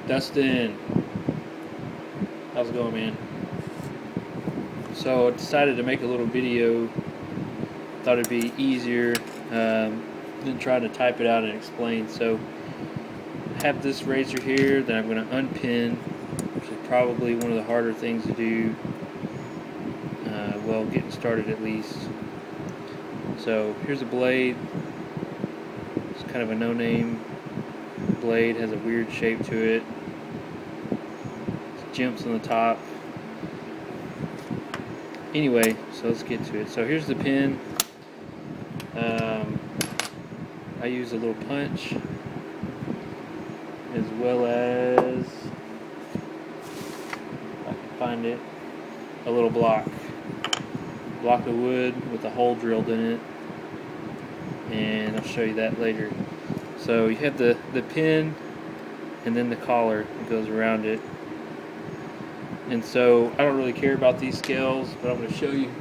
Dustin, how's it going, man? So I decided to make a little video. Thought it'd be easier than trying to type it out and explain. So I have this razor here that I'm going to unpin, which is probably one of the harder things to do. Well, getting started at least. So here's a blade. It's kind of a no-name blade, has a weird shape to it. It's jumps on the top. Anyway, so let's get to it. So here's the pin. I use a little punch as well as, if I can find it, a little block of wood with a hole drilled in it, and I'll show you that later. So you have the pin and then the collar that goes around it. And so I don't really care about these scales, but I'm going to show you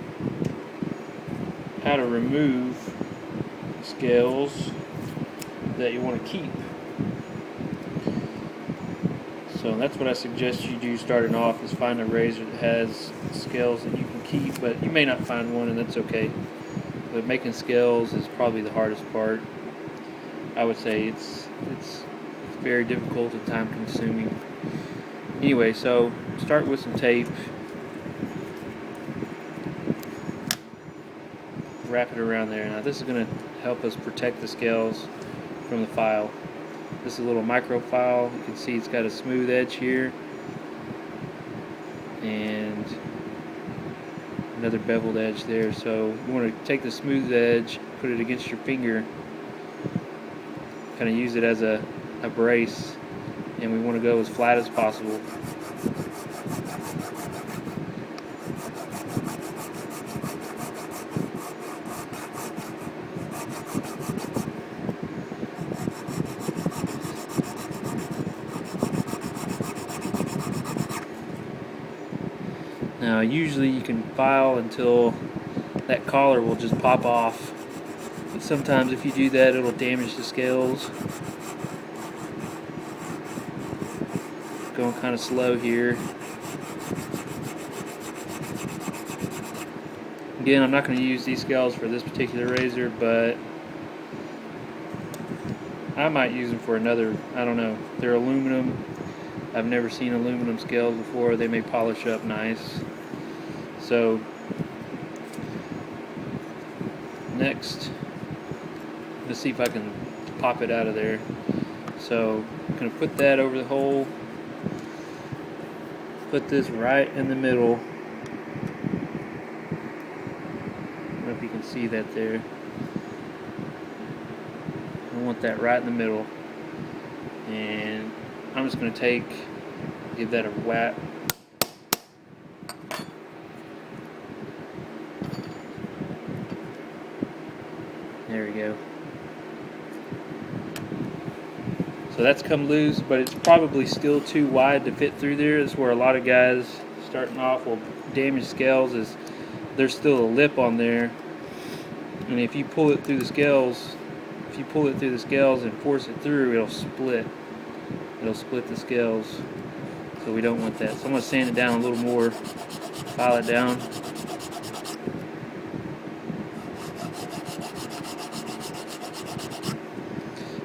how to remove scales that you want to keep. So that's what I suggest you do starting off, is find a razor that has scales that you can keep, but you may not find one, and that's okay. But making scales is probably the hardest part. I would say it's very difficult and time consuming. Anyway, so start with some tape. Wrap it around there. Now this is going to help us protect the scales from the file. This is a little micro file. You can see it's got a smooth edge here and another beveled edge there. So you want to take the smooth edge, put it against your finger, kind of use it as a brace, and we want to go as flat as possible. Now usually you can file until that collar will just pop off, but sometimes if you do that it'll damage the scales. Going kind of slow here. Again, I'm not going to use these scales for this particular razor, but I might use them for another. I don't know. They're aluminum. I've never seen aluminum scales before. They may polish up nice. So next, let's see if I can pop it out of there. So I'm going to put that over the hole. Put this right in the middle. I don't know if you can see that there. I want that right in the middle. And I'm just going to give that a whack. There we go. So that's come loose, but it's probably still too wide to fit through there. That's where a lot of guys starting off will damage scales, is there's still a lip on there. And if you pull it through the scales, and force it through, it'll split. It'll split the scales. So we don't want that. So I'm going to sand it down a little more, file it down.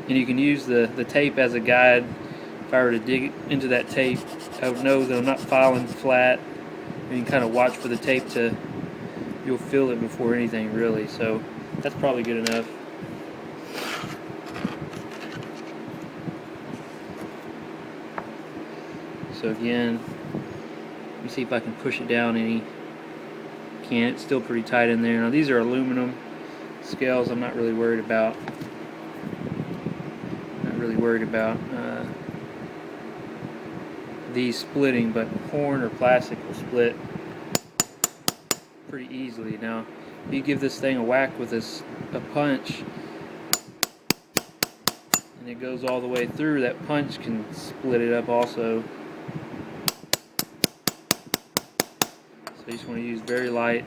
And you can use the tape as a guide. If I were to dig into that tape, I would know that I'm not filing flat. And you can kind of watch for the tape you'll feel it before anything really. So that's probably good enough. So again, let me see if I can push it down any. Can't. It's still pretty tight in there. Now these are aluminum scales. I'm not really worried about. These splitting, but horn or plastic will split pretty easily. Now, if you give this thing a whack with a punch, and it goes all the way through, that punch can split it up also. So you just want to use very light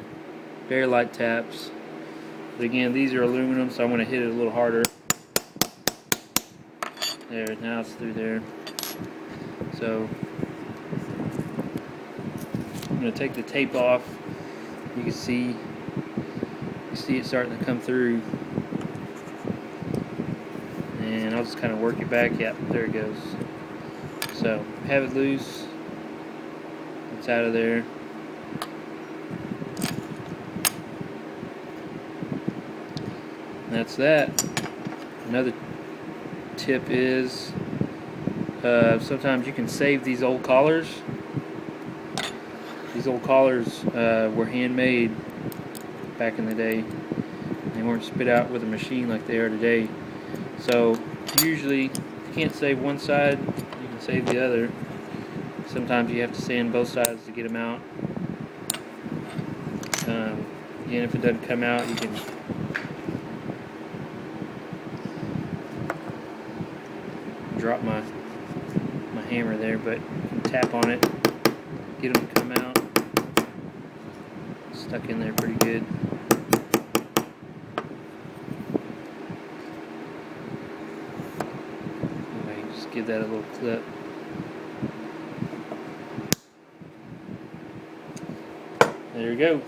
taps. But again, these are aluminum, so I'm going to hit it a little harder. There, now it's through there. So I'm going to take the tape off. You can see it starting to come through, and I'll just kind of work it back. Yep, there it goes. So have it loose. It's out of there. And that's that. Another tip is sometimes you can save these old collars. These old collars were handmade back in the day. They weren't spit out with a machine like they are today. So usually, if you can't save one side, you can save the other. Sometimes you have to sand both sides to get them out. Again, if it doesn't come out, you can drop my hammer there, but you can tap on it, get them to come out. Stuck in there pretty good. Anyway, just give that a little clip. There you go.